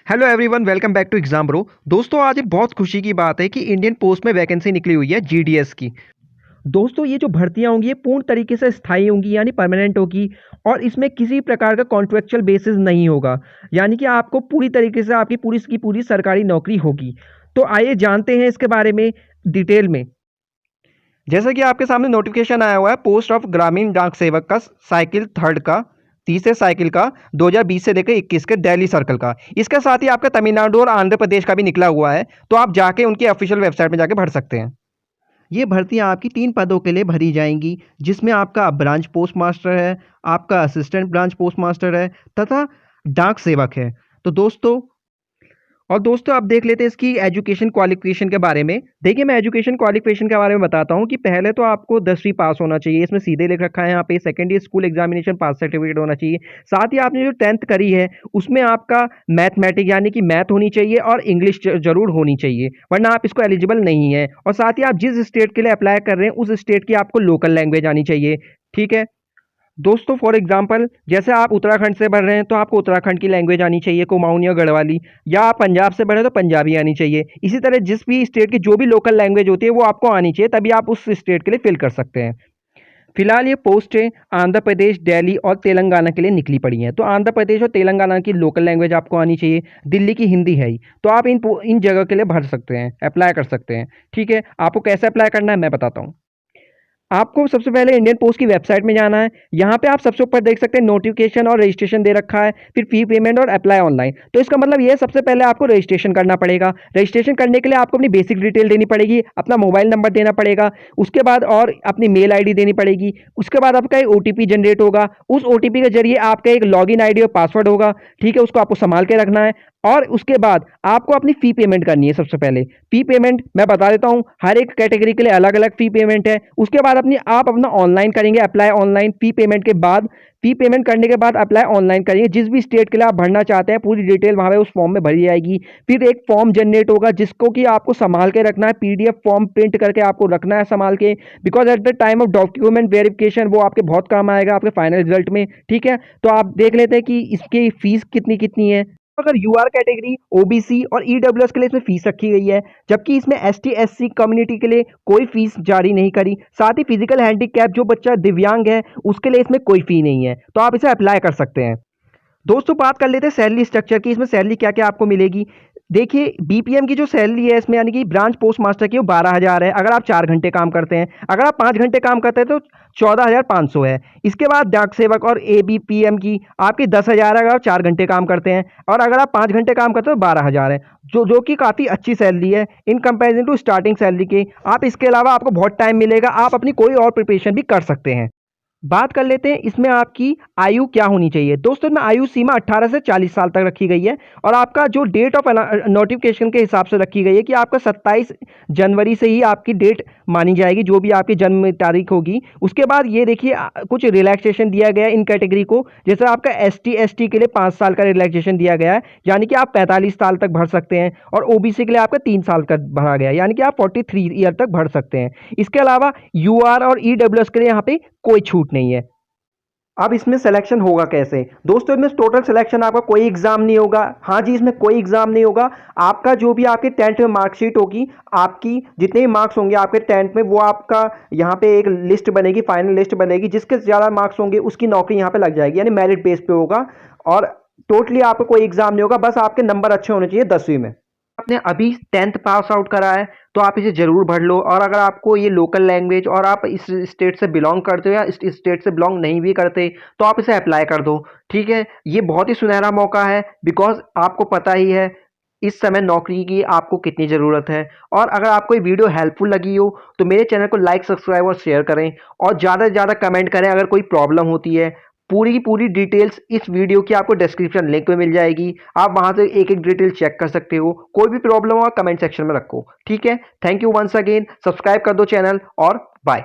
Hello everyone, welcome back to exam bro. दोस्तों, आज एक बहुत खुशी की बात है कि इंडियन पोस्ट में वैकेंसी निकली हुई है जीडीएस की। दोस्तों, ये जो भर्तियां होंगी ये पूर्ण तरीके से स्थायी होंगी, यानी परमानेंट होगी। और इसमें किसी प्रकार का कॉन्ट्रेक्चुअल बेसिस नहीं होगा, यानी कि आपको पूरी तरीके से आपकी पूरी की पूरी सरकारी नौकरी होगी। तो आइए जानते हैं इसके बारे में डिटेल में। जैसा कि आपके सामने नोटिफिकेशन आया हुआ है, पोस्ट ऑफ ग्रामीण डाक सेवक का साइकिल थर्ड का, तीसरे साइकिल का, 2020 से लेकर 21 के दिल्ली सर्कल का। इसके साथ ही आपका तमिलनाडु और आंध्र प्रदेश का भी निकला हुआ है, तो आप जाके उनकी ऑफिशियल वेबसाइट में जाके भर सकते हैं। ये भर्तियां आपकी 3 पदों के लिए भरी जाएंगी, जिसमें आपका ब्रांच पोस्ट मास्टर है, आपका असिस्टेंट ब्रांच पोस्ट मास्टर है तथा डाक सेवक है। तो दोस्तों अब देख लेते हैं इसकी एजुकेशन क्वालिफिकेशन के बारे में। देखिए, मैं एजुकेशन क्वालिफिकेशन के बारे में बताता हूँ कि पहले तो आपको 10वीं पास होना चाहिए, इसमें सीधे लिख रखा है यहाँ पे। सेकेंड ईयर स्कूल एग्जामिनेशन पास सर्टिफिकेट होना चाहिए। साथ ही आपने जो 10th करी है उसमें आपका मैथमेटिक्स यानी कि मैथ होनी चाहिए और इंग्लिश जरूर होनी चाहिए, वरना आप इसको एलिजिबल नहीं है। और साथ ही आप जिस स्टेट के लिए अप्लाई कर रहे हैं उस स्टेट की आपको लोकल लैंग्वेज आनी चाहिए। ठीक है दोस्तों, फॉर एग्जांपल जैसे आप उत्तराखंड से बढ़ रहे हैं तो आपको उत्तराखंड की लैंग्वेज आनी चाहिए, कुमाऊनी या गढ़वाली। या आप पंजाब से बढ़े तो पंजाबी आनी चाहिए। इसी तरह जिस भी स्टेट की जो भी लोकल लैंग्वेज होती है वो आपको आनी चाहिए, तभी आप उस स्टेट के लिए फिल कर सकते हैं। फिलहाल ये पोस्टें आंध्र प्रदेश, दिल्ली और तेलंगाना के लिए निकली पड़ी हैं। तो आंध्र प्रदेश और तेलंगाना की लोकल लैंग्वेज आपको आनी चाहिए। दिल्ली की हिंदी है ही, तो आप इन जगह के लिए भर सकते हैं, अप्लाई कर सकते हैं। ठीक है, आपको कैसे अप्लाई करना है मैं बताता हूँ। आपको सबसे पहले इंडियन पोस्ट की वेबसाइट में जाना है। यहाँ पे आप सबसे ऊपर देख सकते हैं नोटिफिकेशन और रजिस्ट्रेशन दे रखा है, फिर फी पेमेंट और अप्लाई ऑनलाइन। तो इसका मतलब ये है, सबसे पहले आपको रजिस्ट्रेशन करना पड़ेगा। रजिस्ट्रेशन करने के लिए आपको अपनी बेसिक डिटेल देनी पड़ेगी, अपना मोबाइल नंबर देना पड़ेगा, उसके बाद और अपनी मेल आईडी देनी पड़ेगी। उसके बाद आपका एक ओटीपी जनरेट होगा, उस ओटीपी के जरिए आपका एक लॉगिन आईडी और पासवर्ड होगा। ठीक है, उसको आपको संभाल के रखना है। और उसके बाद आपको अपनी फ़ी पेमेंट करनी है। सबसे पहले फ़ी पेमेंट मैं बता देता हूँ, हर एक कैटेगरी के लिए अलग अलग फ़ी पेमेंट है। उसके बाद आप अपना ऑनलाइन करेंगे अप्लाई ऑनलाइन। फ़ी पेमेंट के बाद, फ़ी पेमेंट करने के बाद अप्लाई ऑनलाइन करेंगे। जिस भी स्टेट के लिए आप भरना चाहते हैं पूरी डिटेल वहाँ पे उस फॉर्म में भरी जाएगी। फिर एक फॉर्म जनरेट होगा जिसको कि आपको संभाल के रखना है, पीडीएफ फॉर्म प्रिंट करके आपको रखना है संभाल के, because at the time of document verification वो आपके बहुत काम आएगा आपके फाइनल रिजल्ट में। ठीक है, तो आप देख लेते हैं कि इसकी फीस कितनी कितनी है। अगर यूआर कैटेगरी, ओबीसी और ईडब्ल्यूएस के लिए इसमें फीस रखी गई है, जबकि इसमें एसटी एससी कम्युनिटी के लिए कोई फीस जारी नहीं करी। साथ ही फिजिकल हैंडीकैप जो बच्चा दिव्यांग है उसके लिए इसमें कोई फी नहीं है, तो आप इसे अप्लाई कर सकते हैं। दोस्तों, बात कर लेते हैं सैलरी स्ट्रक्चर की। इसमें सैलरी क्या क्या आपको मिलेगी। देखिए, बीपीएम की जो सैलरी है इसमें, यानी कि ब्रांच पोस्ट मास्टर की, वो 12,000 है अगर आप 4 घंटे काम करते हैं। अगर आप 5 घंटे काम करते हैं तो 14,500 है। इसके बाद डाक सेवक और एबीपीएम की आपकी 10,000 है अगर आप 4 घंटे काम करते हैं, और अगर आप 5 घंटे काम करते हो तो 12,000 है, जो कि काफ़ी अच्छी सैलरी है in comparison to starting salary के। आप इसके अलावा आपको बहुत टाइम मिलेगा, आप अपनी कोई और प्रिपरेशन भी कर सकते हैं। बात कर लेते हैं इसमें आपकी आयु क्या होनी चाहिए। दोस्तों, इसमें आयु सीमा 18 से 40 साल तक रखी गई है, और आपका जो डेट ऑफ नोटिफिकेशन के हिसाब से रखी गई है कि आपका 27 जनवरी से ही आपकी डेट मानी जाएगी, जो भी आपकी जन्म तारीख होगी। उसके बाद ये देखिए, कुछ रिलैक्सेशन दिया गया है इन कैटेगरी को। जैसे आपका एसटी एसटी के लिए 5 साल का रिलैक्सेशन दिया गया है, यानी कि आप 45 साल तक भर सकते हैं। और ओबीसी के लिए आपका 3 साल का भरा गया है, यानी कि आप 43 ईयर तक भर सकते हैं। इसके अलावा यूआर और ईडब्ल्यूएस के लिए यहाँ पे कोई छूट नहीं है। अब इसमें सिलेक्शन होगा कैसे। दोस्तों, इसमें टोटल सिलेक्शन आपका कोई एग्जाम नहीं होगा। हाँ जी, इसमें कोई एग्जाम नहीं होगा। आपका जो भी आपके 10th में मार्कशीट होगी, आपकी जितने भी मार्क्स होंगे आपके 10th में, वो आपका यहाँ पे एक लिस्ट बनेगी, फाइनल लिस्ट बनेगी। जिसके ज़्यादा मार्क्स होंगे उसकी नौकरी यहाँ पे लग जाएगी, यानी मेरिट बेस पे होगा। और टोटली आपको कोई एग्जाम नहीं होगा, बस आपके नंबर अच्छे होने चाहिए 10वीं में। आपने अभी 10th पास आउट करा है तो आप इसे जरूर भर लो। और अगर आपको ये लोकल लैंग्वेज और आप इस स्टेट से बिलोंग करते हो या इस स्टेट से बिलोंग नहीं भी करते तो आप इसे अप्लाई कर दो। ठीक है, ये बहुत ही सुनहरा मौका है, बिकॉज आपको पता ही है इस समय नौकरी की आपको कितनी ज़रूरत है। और अगर आपको ये वीडियो हेल्पफुल लगी हो तो मेरे चैनल को लाइक, सब्सक्राइब और शेयर करें, और ज़्यादा से ज़्यादा कमेंट करें। अगर कोई प्रॉब्लम होती है, पूरी की पूरी डिटेल्स इस वीडियो की आपको डिस्क्रिप्शन लिंक में मिल जाएगी, आप वहां से एक एक डिटेल चेक कर सकते हो। कोई भी प्रॉब्लम हो कमेंट सेक्शन में रखो। ठीक है, thank you once again, subscribe कर दो चैनल, और बाय।